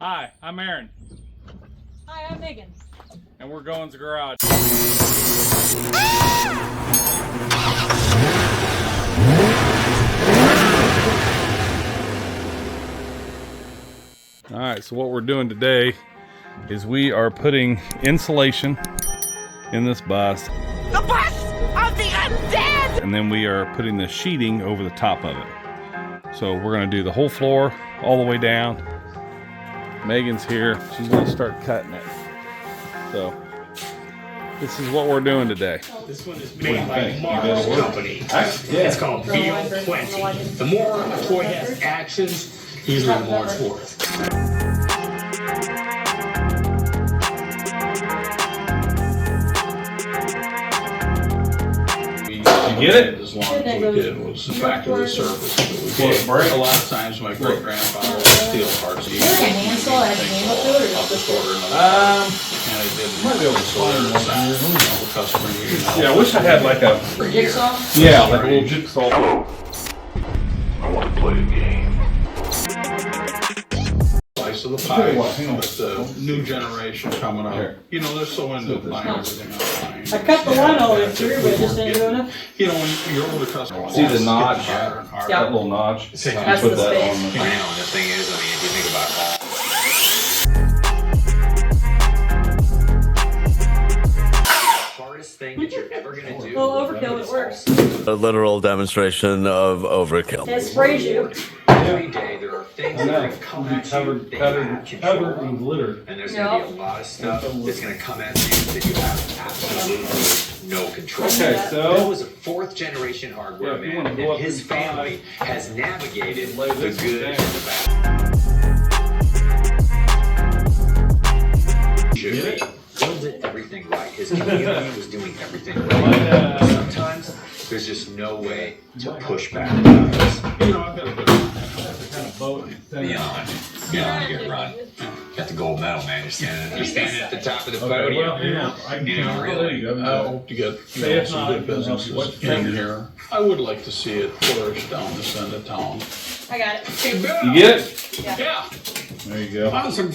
Hi, I'm Aaron. Hi, I'm Megan. And we're Goen Garage. Alright, so what we're doing today is we are putting insulation in this bus. The bus of the undead! And then we are putting the sheeting over the top of it. So we're going to do the whole floor all the way down. Megan's here. She's going to start cutting it. So this is what we're doing today. This one is made by Mars Company. It's called VO20. The more a toy has actions, usually the more it's worth. You get it? As long as we did was the factory service that we gave. A lot of times my great grandfather would steal parts. Is there like a handsaw that has a handle to it? I'll just order another. And I didn't. Might be able to find one. The customer needed. Yeah, I wish I had like a Jigsaw? yeah, like a little jigsaw. I want to play a game. Slice of the pie, but the new generation coming up, you know, they're so into buying everything online. I cut the line all the way through, but it just didn't do enough. You know, when you're older customer. See the notch? Yeah. That little notch. That's Put the that space. on the I know, and the thing is, I mean, if you think about hardest thing that you're ever gonna do. Well, overkill, it works. A literal demonstration of overkill. It sprays you. Every day there are things that are gonna come at you that you have control of. and glitter. And there's gonna be a lot of stuff that's gonna come at you that you have absolutely no control of. Okay, Bill so was a fourth generation hardware Yeah, if you man, wanna go and up his inside, family has navigated lay the this good down. and the bad. Bill did everything right. His community was doing everything right. Sometimes there's just no way to push back the guys. You know, I've got a good kind of boat. Beyond your run. Got the gold medal, man. You're standing at the top of the podium. Well, you know, I really. I hope to get Say if some not, good businesses what's in here. I would like to see it flourish down this end of town. I got it. You get it? Yeah. There you go. Awesome.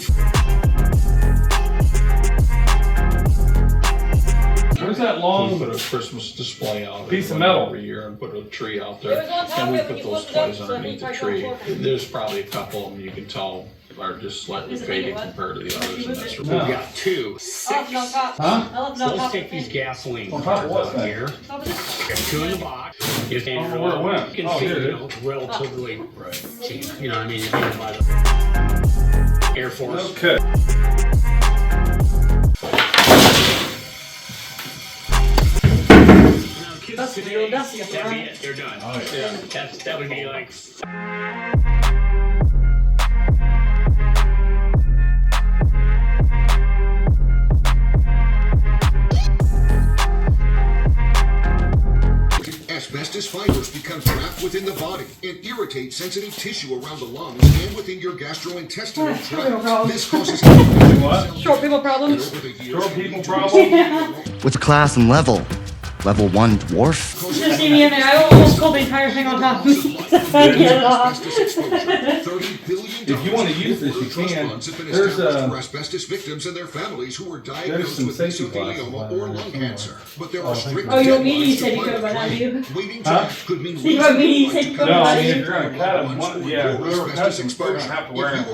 Where's that long Put a Christmas display out piece of metal every year and put a tree out It there. was on top And we of it put when you those flipped it up, toys so it underneath the means tree. right on the floor. There's probably a couple of them you can tell are just slightly Is it faded what? compared to the others. And that's We've got two, six. Oh, no, top. Huh? I left it on Let's top. take these gasoline On top of what cars out thing? here. Top of this? Two in the box. You can, Oh, where it went? you can Oh, see, here it you is. know, relatively cheap. You know what I mean? If you buy the Air Force. Okay. That's the deal. That's the That'd be it. They're done. Oh, yeah. That would be like. Asbestos fibers become trapped within the body and irritate sensitive tissue around the lungs and within your gastrointestinal tract. This causes What? Short people problems. Short people problem? What's class and level? Level 1 dwarf? You should see me in there. I almost pulled the entire thing on top of me. I get it off. If you want to use this, you can. There's asbestos victims and their families who were diagnosed some with safety mesothelioma glasses or lung cancer. But there are strict Oh, you mean you deadlines said to you could have run out of you? Waiting Huh? time could mean See what I mean? You losing said you life could No, have I run mean, out if of you're you. gonna cut them, whoever cuts them, we're gonna have to wear them.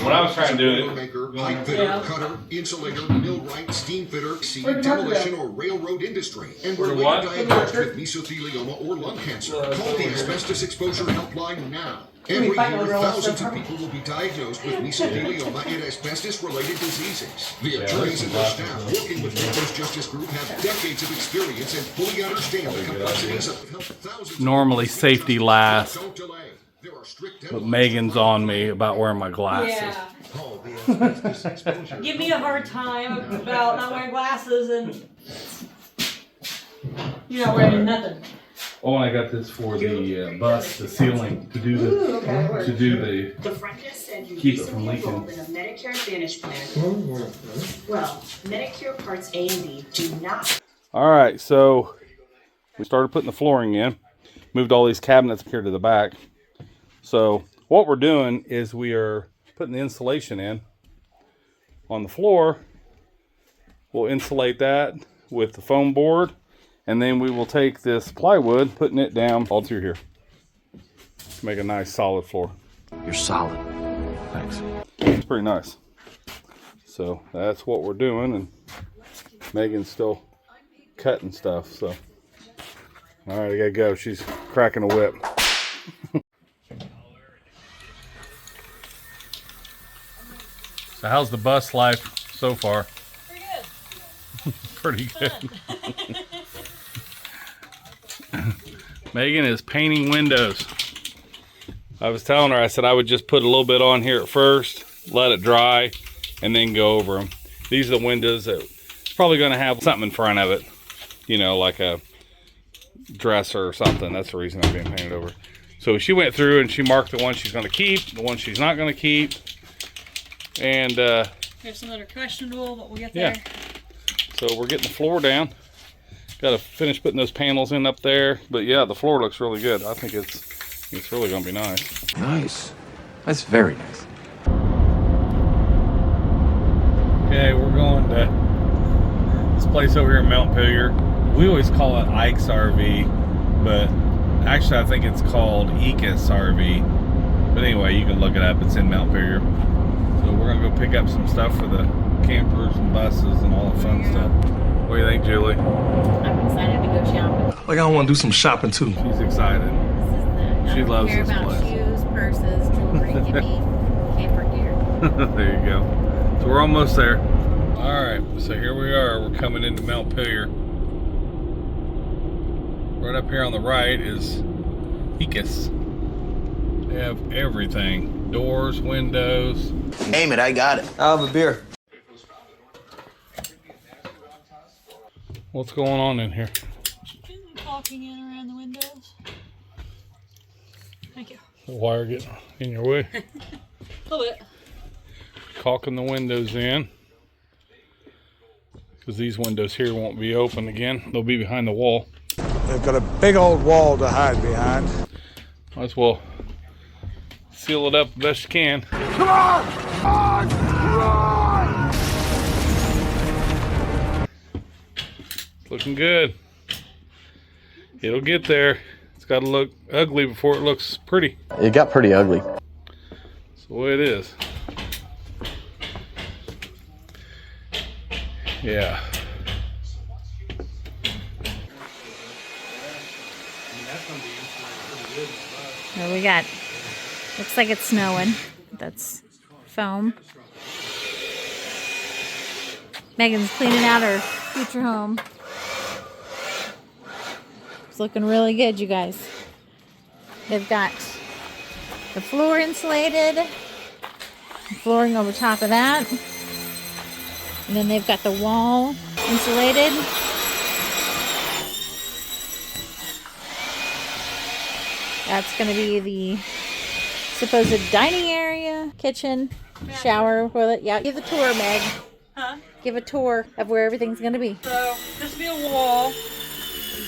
When I was trying to do it, pipe fitter, Yeah. cutter, insulator, millwright, steam fitter, Where'd the marker demolition go? or railroad industry, and Where'd were what? later diagnosed with mesothelioma or lung cancer. Call the asbestos exposure helpline now. Every fight year, over all this thousands stuff, of people will be diagnosed with mesothelioma and asbestos-related diseases. The attorneys and their staff working with Neighbors Justice Group have decades of experience and fully understand the complexities of health. Thousands normally of safety last, Don't delay. There are strict but deadlines. Megan's on me about wearing my glasses. Yeah. Call the asbestos exposure. Give me a hard time about not wearing glasses and you're not wearing nothing. Oh, and I got this for the bus, the ceiling, to do Ooh, okay, the, works. to do The front desk said you Keep it from recently leaking. enrolled in a Medicare Advantage plan. Well, Medicare Parts A and B do not. All right, so we started putting the flooring in, moved all these cabinets here to the back. So what we're doing is we are putting the insulation in on the floor, we'll insulate that with the foam board, and then we will take this plywood, putting it down all through here to make a nice solid floor. You're solid. Thanks. It's pretty nice. So that's what we're doing, and Megan's still cutting stuff. So, all right, I gotta go. She's cracking a whip. So how's the bus life so far? Pretty good. Pretty good. Megan is painting windows. I was telling her, I said I would just put a little bit on here at first, let it dry, and then go over them. These are the windows that probably going to have something in front of it, you know, like a dresser or something. That's the reason I'm being painted over. So she went through and she marked the ones she's going to keep, the ones she's not going to keep, and we have some that are questionable, but we'll get there. Yeah. So we're getting the floor down. Got to finish putting those panels in up there, but yeah, the floor looks really good. I think it's really going to be nice. Nice. That's very nice. Okay, we're going to this place over here in Montpelier. We always call it Ike's RV, but actually I think it's called Ecus RV. But anyway, you can look it up. It's in Montpelier. So we're going to go pick up some stuff for the campers and buses and all the fun stuff. What do you think, Julie? I'm excited to go shopping. Like, I want to do some shopping too. She's excited. She loves this place. Shoes, purses, jewelry, give me camper gear. There you go. So we're almost there. All right, so here we are. We're coming into Montpelier. Right up here on the right is Ecus. They have everything. Doors, windows. Name it, I got it. I'll have a beer. What's going on in here? Caulking in around the windows. Thank you. The wire getting in your way. A little bit. Caulking the windows in. Because these windows here won't be open again. They'll be behind the wall. They've got a big old wall to hide behind. Might as well seal it up the best you can. Come on! Come on! Looking good. It'll get there. It's got to look ugly before it looks pretty. It got pretty ugly. That's the way it is. Yeah. What we got? Looks like it's snowing. That's foam. Megan's cleaning out her future home. It's looking really good, you guys. They've got the floor insulated, flooring over top of that, and then they've got the wall insulated. That's going to be the supposed dining area, kitchen, shower, toilet. Yeah, give the tour, Meg. Huh? Give a tour of where everything's going to be. So this will be a wall,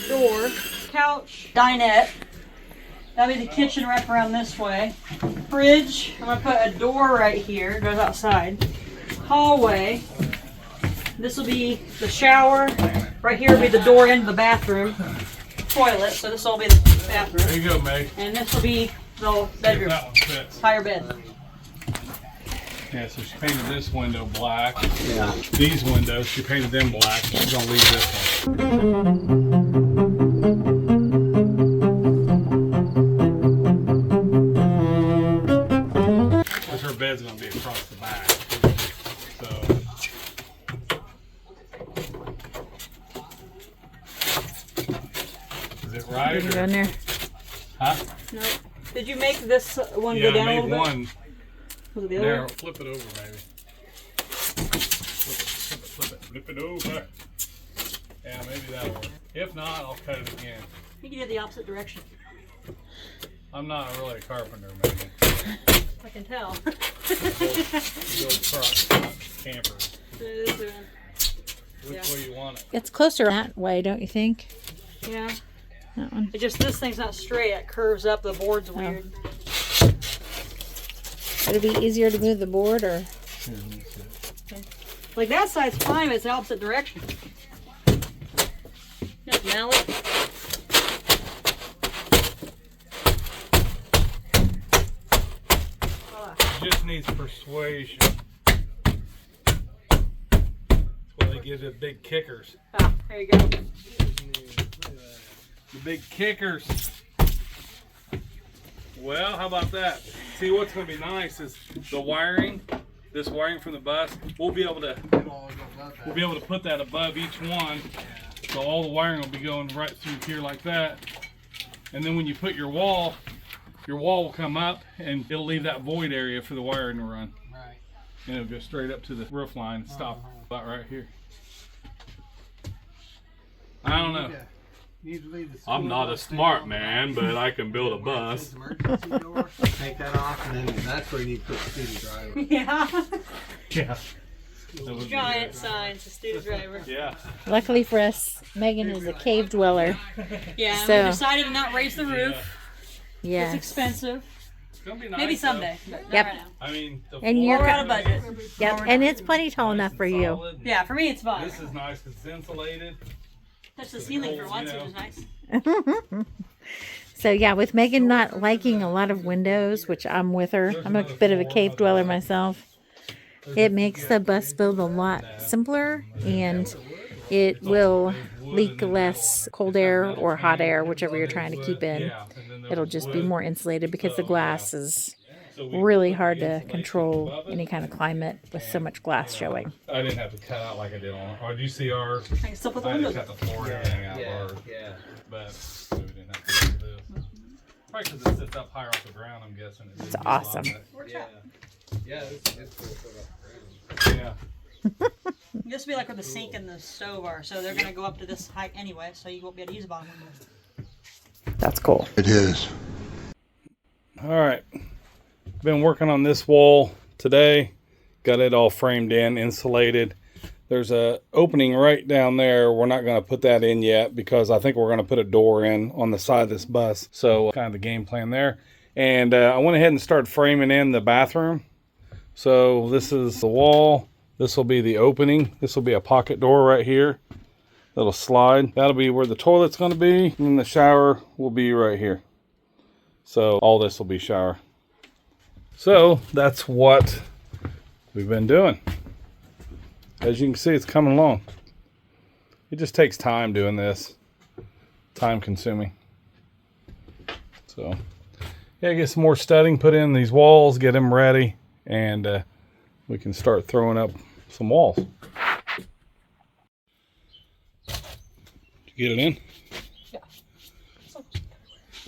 door, couch, dinette. That'll be the kitchen wrap around this way. Fridge, I'm gonna put a door right here, goes outside. Hallway. This will be the shower. Right here will be the door into the bathroom. Toilet, so this will be the bathroom. There you go, Meg. And this will be the bedroom. That one fits. Higher bed. Yeah, so she painted this window black. Yeah. These windows, she painted them black. She's gonna leave this one. Because her bed's gonna be across the back. So. Is it right? You can go in there. Huh? No. Did you make this one Yeah, go down I a made little one. bit? Was it the other There, one? flip it over, baby. Flip it over. Yeah, maybe that'll work. If not, I'll cut it again. You can do the opposite direction. I'm not really a carpenter, Megan. I can tell. Build truck campers. Which Yeah. way you want it? It's closer that way, don't you think? Yeah. That one. It just, this thing's not straight. It curves up. The board's weird. Would it be easier to move the board or? Like that side's fine, but it's the opposite direction. Just mallet. Just needs persuasion. That's why they give it big kickers. Ah, there you go. The big kickers. Well, how about that? See, what's going to be nice is the wiring. This wiring from the bus. We'll be able to put that above each one, so all the wiring will be going right through here like that. And then when you put your wall will come up and it'll leave that void area for the wiring to run. Right. And it'll go straight up to the roof line and stop about right here. I don't know. I'm not a smart man, but I can build a bus. Take that off, and then that's where you need to put the student driver. Yeah. Yeah. Giant signs, a student driver. Yeah. Luckily for us, Megan is a cave dweller. Yeah, So- we decided to not raise the roof. Yeah. It's expensive. It's gonna be nice, Maybe someday. though. But not Yep. right now. I mean, the And floor you're We're out co- of budget. Yep, and it's plenty tall enough for you. solid. Yeah, for me it's fine. This is nice because it's insulated. Touch the ceiling for once, it was nice. So yeah, with Megan not liking a lot of windows, which I'm with her, I'm a bit of a cave dweller myself, it makes the bus build a lot simpler, and it will leak less cold air or hot air, whichever you're trying to keep in. It'll just be more insulated because the glass is really hard to control any kind of climate with so much glass showing. I didn't have to cut out like I did on. Or do you see our? I can still put the I had to windows cut up. the floor and everything out. But we didn't have to do this. Probably because it sits up higher off the ground. I'm guessing. It's awesome. Yeah, it's cool. Yeah. This will be like where the sink and the stove are, so they're gonna go up to this height anyway, so you won't be able to use the bottom windows. That's cool. It is. All right. Been working on this wall today. Got it all framed in, insulated. There's a opening right down there. We're not going to put that in yet because I think we're going to put a door in on the side of this bus. So kind of the game plan there. And I went ahead and started framing in the bathroom. So this is the wall. This will be the opening. This will be a pocket door right here. That'll slide. That'll be where the toilet's going to be. And the shower will be right here. So all this will be shower. So that's what we've been doing. As you can see, it's coming along. It just takes time doing this. Time consuming. So yeah, get some more studding put in these walls, get them ready, and we can start throwing up some walls. Did you get it in? Yeah.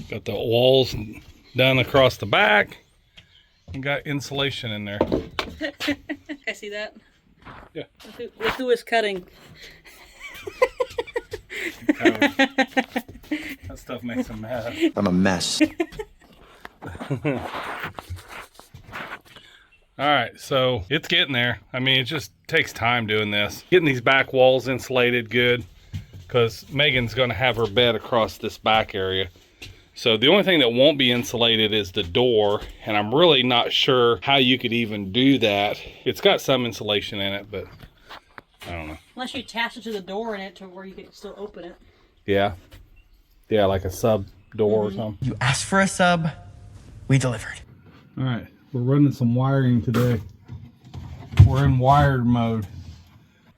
Got the walls done across the back. And got insulation in there. I see that. Yeah. Look who is cutting. That stuff makes a mess. I'm a mess. All right, so it's getting there. I mean, it just takes time doing this. Getting these back walls insulated good, because Megan's going to have her bed across this back area. So the only thing that won't be insulated is the door, and I'm really not sure how you could even do that. It's got some insulation in it, but I don't know. Unless you attach it to the door in it to where you can still open it. Yeah. Yeah, like a sub door or something. You asked for a sub, we delivered. All right, we're running some wiring today. We're in wired mode.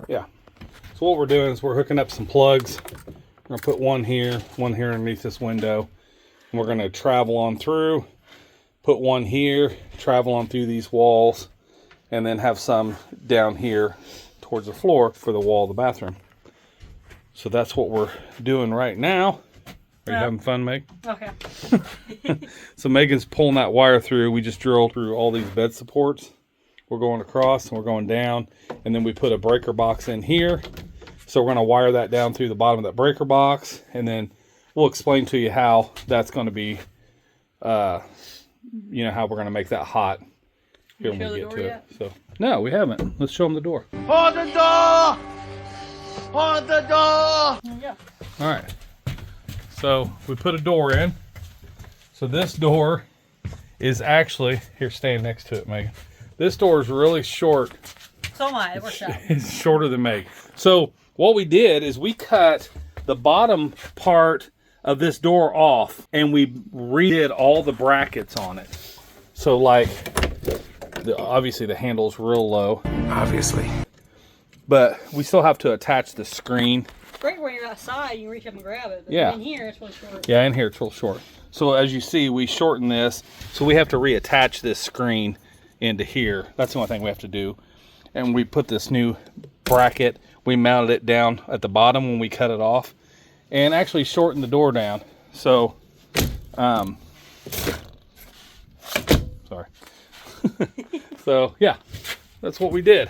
Yeah. So what we're doing is we're hooking up some plugs. We're gonna put one here underneath this window. And we're gonna travel on through, put one here, travel on through these walls, and then have some down here towards the floor for the wall of the bathroom. So that's what we're doing right now. Are you having fun, Meg? Okay. So Megan's pulling that wire through. We just drilled through all these bed supports. We're going across and we're going down, and then we put a breaker box in here. So we're going to wire that down through the bottom of that breaker box, and then we'll explain to you how that's going to be, you know, how we're going to make that hot here when we get to it. So no, we haven't. Let's show them the door. Hold the door! Hold the door! Yeah. All right. So we put a door in. So this door is actually, here, stand next to it, Megan. This door is really short So am I. It works out. It's shorter than Meg. So what we did is we cut the bottom part of this door off, and we redid all the brackets on it. So like, obviously the handle's real low. Obviously. But we still have to attach the screen. Great when you're outside, you can reach up and grab it. But Yeah. in here, it's really short. Yeah, in here it's real short. So as you see, we shortened this. So we have to reattach this screen into here. That's the only thing we have to do. And we put this new bracket. We mounted it down at the bottom when we cut it off, and actually shortened the door down. So, sorry. So yeah, that's what we did.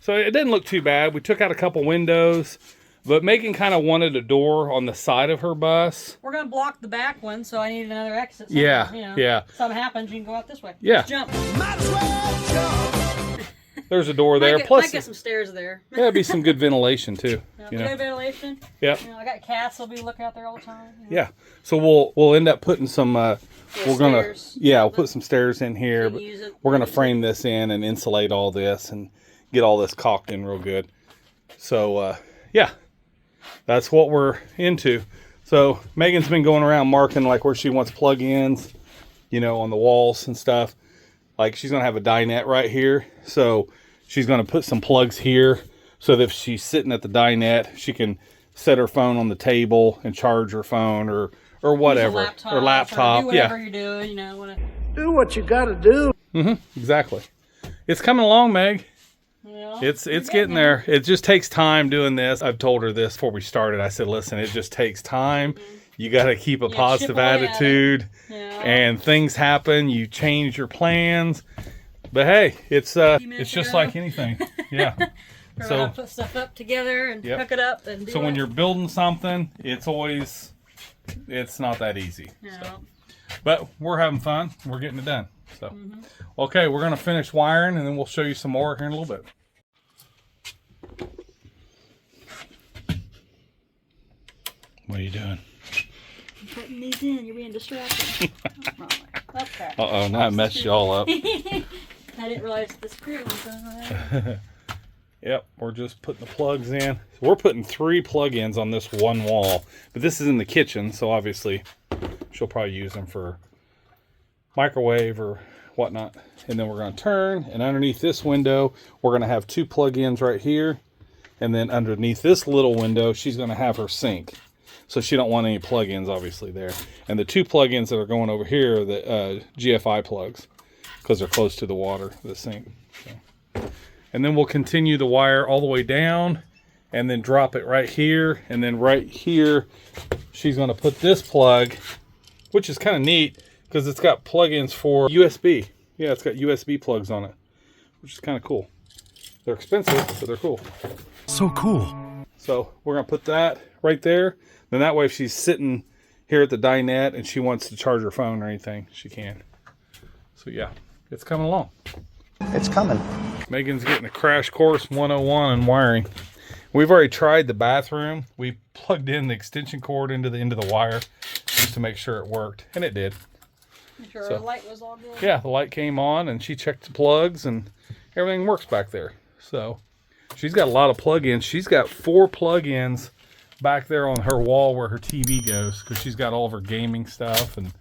So it didn't look too bad. We took out a couple windows, but Megan kind of wanted a door on the side of her bus. We're going to block the back one, so I need another exit. Yeah, you know, yeah. Something happens, you can go out this way. Yeah. Just jump. There's a door there. Might get some stairs there. Yeah, it'd be some good ventilation too. Yeah, You know? good ventilation. Yeah. You know, I got cats that'll be looking out there all the time. You know? Yeah. So we'll end up putting some. We'll put some stairs in here. But we're gonna frame this in and insulate all this and get all this caulked in real good. So yeah, that's what we're into. So Megan's been going around marking like where she wants plug-ins, you know, on the walls and stuff. Like she's gonna have a dinette right here, so she's gonna put some plugs here so that if she's sitting at the dinette, she can set her phone on the table and charge her phone or whatever, or laptop. Do whatever you're doing, you know. Do what you gotta do. Exactly. It's coming along, Meg. Yeah, it's getting there. It just takes time doing this. I've told her this before we started. I said, listen, it just takes time. You got to keep a positive attitude, and things happen. You change your plans, but hey, it's just like anything. Yeah. So put stuff up together and hook it up and do when you're building something, it's not that easy. Yeah. So. But we're having fun. We're getting it done. So, okay, we're gonna finish wiring, and then we'll show you some more here in a little bit. What are you doing? I'm putting these in. You're being distracted. Okay. Uh-oh, now I messed you all up. I didn't realize the screw was on there. Yep, we're just putting the plugs in. So we're putting 3 plug-ins on this one wall, but this is in the kitchen, so obviously she'll probably use them for microwave or whatnot. And then we're going to turn, and underneath this window, we're going to have 2 plug-ins right here. And then underneath this little window, she's going to have her sink. So she don't want any plug-ins, obviously, there. And the 2 plug-ins that are going over here are the GFI plugs, because they're close to the water, the sink. So. And then we'll continue the wire all the way down, and then drop it right here. And then right here, she's going to put this plug, which is kind of neat, because it's got plug-ins for USB. Yeah, it's got USB plugs on it, which is kind of cool. They're expensive, but they're cool. So cool. So we're going to put that right there. Then that way, if she's sitting here at the dinette and she wants to charge her phone or anything, she can. So yeah, it's coming along. It's coming. Megan's getting a crash course 101 in wiring. We've already tried the bathroom. We plugged in the extension cord into the wire just to make sure it worked, and it did. Make sure the light was all good. Yeah, the light came on, and she checked the plugs, and everything works back there. So she's got a lot of plug-ins. She's got 4 plug-ins back there on her wall where her TV goes, because she's got all of her gaming stuff and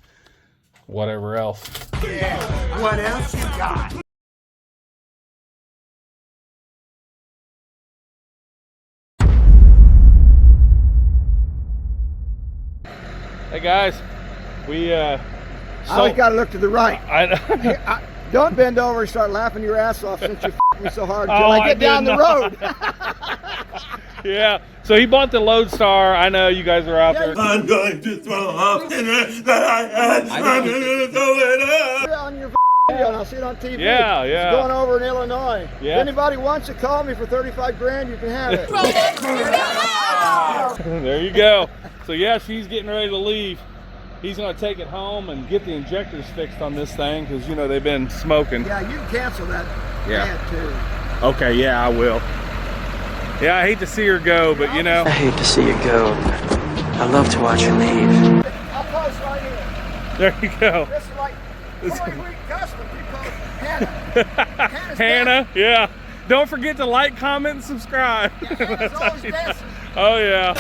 whatever else. Yeah. What else you got? Hey guys, we I always got to look to the right. Don't bend over and start laughing your ass off since you f***ed me so hard until I get down the road. Yeah, so he bought the Lodestar. I know you guys are out there. I'm going to throw up that I had. I'm going to throw it up. On your video, and I'll see it on TV. Yeah, yeah. It's going over in Illinois. Yeah. If anybody wants to call me for 35 grand, you can have it. There you go. So yeah, she's getting ready to leave. He's going to take it home and get the injectors fixed on this thing, because, you know, they've been smoking. Yeah, you can cancel that ad too. Okay, yeah, I will. Yeah, I hate to see her go, but, you know. I hate to see you go. I love to watch you leave. I'll post right here. There you go. This is like 40-week customer. You call Hannah. Hannah, yeah. Don't forget to like, comment, and subscribe. That's how you know. Oh yeah.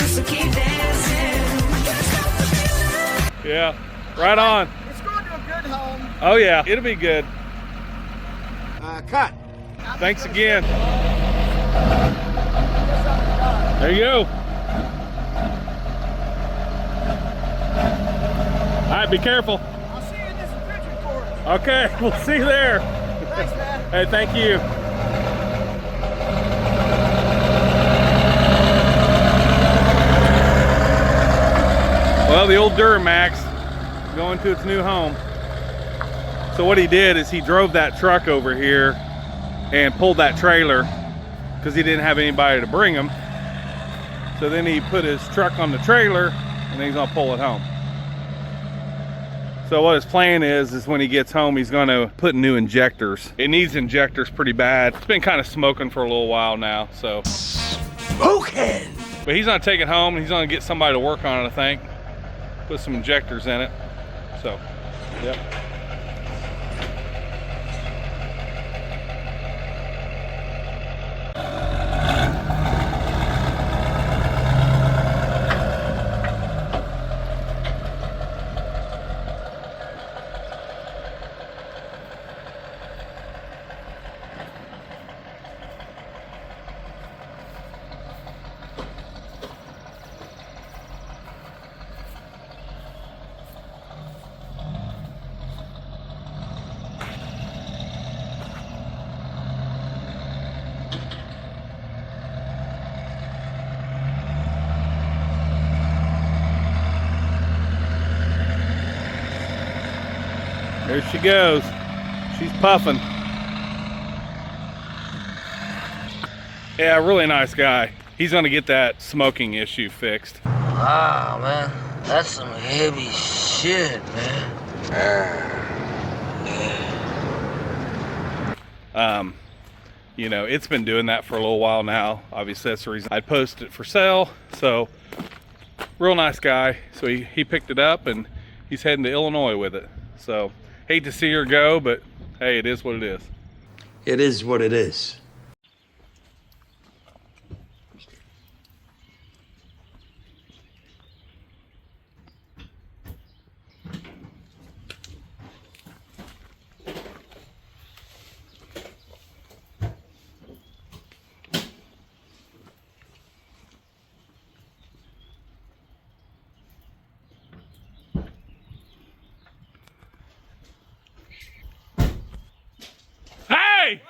Yeah, right on. It's going to a good home. Oh yeah, it'll be good. Cut. Thanks again. There you go. All right, be careful. I'll see you in this bridge report. Okay, we'll see you there. Thanks, man. Hey, thank you. Well, the old Duramax going to its new home. So what he did is he drove that truck over here and pulled that trailer because he didn't have anybody to bring him. So then he put his truck on the trailer and then he's gonna pull it home. So what his plan is when he gets home, he's gonna put new injectors. It needs injectors pretty bad. It's been kind of smoking for a little while now, so. Smoking! But he's gonna take it home and he's gonna get somebody to work on it, I think. Put some injectors in it. So, yep. There she goes. She's puffing. Yeah, really nice guy. He's gonna get that smoking issue fixed. Wow, man. That's some heavy shit, man. You know, it's been doing that for a little while now. Obviously, that's the reason I posted it for sale. So, real nice guy. So he picked it up and he's heading to Illinois with it. So, hate to see her go, but hey, it is what it is. It is what it is. Hey!